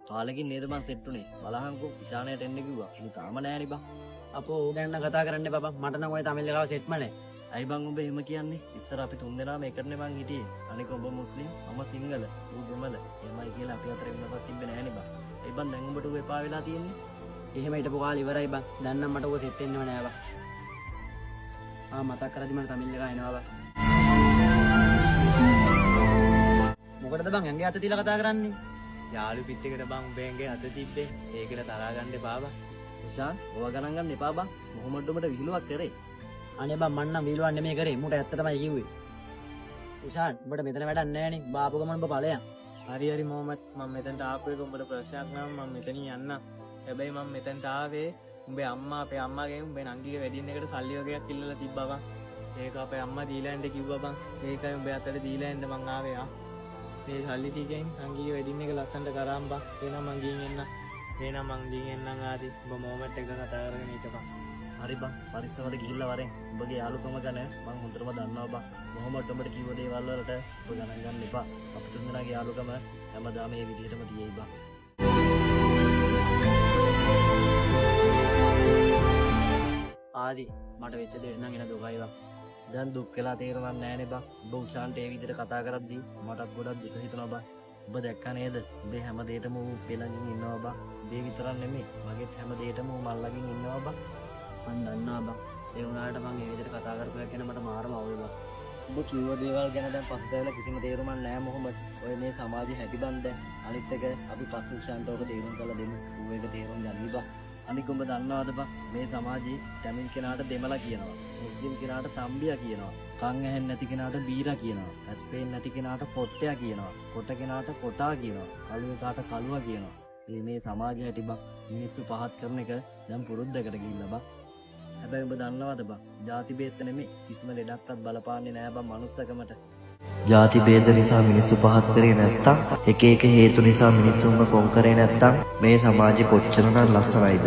කාලෙකින් නේද බං සෙට් උනේ. බලහන්කෝ ඉෂානයට එන්න කිව්වා. ඌ තාම නෑනේ බං. අපෝ ඌ ගැන කරන්න එපා බං. මට නම් ඔය තමිල් එකව සෙට්ම නෑ. ඇයි බං උඹ එහෙම කියන්නේ? ඉස්සර අපි තුන්දෙනාම එකටනේ බං හිටියේ. අනික ඔබ මුස්ලිම්, මම සිංහල, ඌ දෙමළ. එහෙමයි කියලා අපි අතර වෙනසක් තිබ්බේ නෑනේ බං. ඒ බං දැන් උඹට ඌ එපා වෙලා තියෙන්නේ. එහෙම හිටපු කාලේ ඉවරයි බං. දැන් නම් මට ඌ සෙට් වෙන්නව නෑ බං. මතක් කරදි මට තමිල් එක එනවා බං. මොකටද බං ඇඟේ අත තියලා කතා කරන්නේ? යාළු පිට් එකට බං උඹේ ඇඟේ අත තිබ්බේ. ඒකට තරහා ගන්න එපා බං. ඉෂාන්, ඔවා ගණන් ගන්න එපා බං. මොහොමඩ් උඹට විහිළුවක් කරේ. අනේ බං මන් නම් විහිළුවක් නෙමෙයි කරේ. මුට ඇත්ත තමයි කිව්වේ. ඉෂාන් උඹට මෙතන වැඩක් නෑනේ. බාපු ගමන් උඹ ඵලයන්. හරි මොහොමඩ් මම මෙතනට ආපු එක උඹට ප්‍රශ්නයක් නම් මම මෙතනින් යන්න. හැබැයි මම මෙතනට ආවේ උඹේ අම්මා අපේ අම්මාගෙන් උඹේ නංගිගේ වෙඩින් එකට සල්ලි වගේක් ඉල්ලලා තිබ්බා බං. ඒක අපේ අම්මා දීලා යන්න කිව්වා බං. ඒකයි උඹේ අතට දීලා යන්න මං ආවේ ආ. මේ සල්ලි ටිකෙන් නංගිගේ වෙඩින් එක ලස්සනට කරාම් බං. එහෙනම් මං ගිහින් එන්න. එහෙනම් මං ගිහින් එන්නම් ආදි. උඹ මොහොමඩ් එක කතා කරගෙන හිටපන්. හරි බං, පරිස්සමට ගිහිල්ලා වරෙන්. උඹගේ යාළුකම ගැන මං හොඳටම දන්නවා බං. මොහොමඩ් උඹට කිව්ව දේවල් වලට ඔබ ගණන් ගන්න එපා. අපිට තුන්දෙනාගේ යාළුකම හැමදාම මේ විදිහටම තියෙයි බං. ආදි මට වෙච්ච දේ නම් එන දුකයි බං. දැන් දුක් වෙලා තේරුණා නෑනේ බං. ඔබ උෂාන්ට ඒ විදිහට කතා කරද්දී මටත් ගොඩක් දුක හිතුණා බං. ඔබ දැක්කා නේද? ඔබේ හැම දෙයකම ඌ පෙළගින් ඉන්නවා බං. ඔබේ විතරක් නෙමෙයි, මගේත් හැම දෙයකම ඌ මල්ලකින් ඉන්නවා බං. මන් දන්නවා බං. ඒ වුණාට මං ඒ විදිහට කතා කරපු එක ගැන මට මාරම අවුල් බං. ඔබ කිව්ව දේවල් ගැන දැන් පසුතැවිලා කිසිම තේරුමක් නෑ මොහොමඩ්. ඔය මේ සමාජයේ හැටි බං දැන්. අනිත් එක අපි පස්සු උෂාන්ට ඔක තේරුම් කරලා දෙමු. ඌ ඒක තේරුම් ගනී බං. අනික උඹ දන්නවද බං මේ සමාජයේ ටැමිල් කෙනාට දෙමළ කියනවා. මුස්ලිම් කෙනාට තම්බියා කියනවා. කන් ඇහෙන්නේ නැති කෙනාට බීරා කියනවා. ඇස් පේන්නේ නැති කෙනාට පොට්ටයා කියනවා. කොට කෙනාට කොටා කියනවා. කළු එකාට කළුවා කියනවා. මේ සමාජය හැටි බං මිනිස්සු පහත් කරන එක දැන් පුරුද්දකට ගිහිල්ලා බං. හැබැයි උඹ දන්නවද බං ಜಾති බේත් නෙමෙයි කිසිම ලෙඩක්වත් බලපාන්නේ නෑ බං මනුස්සකමට. ಜಾති ભેද නිසා මිනිස්සු පහත් කරේ නැත්තම් එක එක හේතු නිසා මිනිස්සුන්ව කොන් කරේ නැත්තම් මේ සමාජෙ කොච්චරනම් ලස්සනයිද?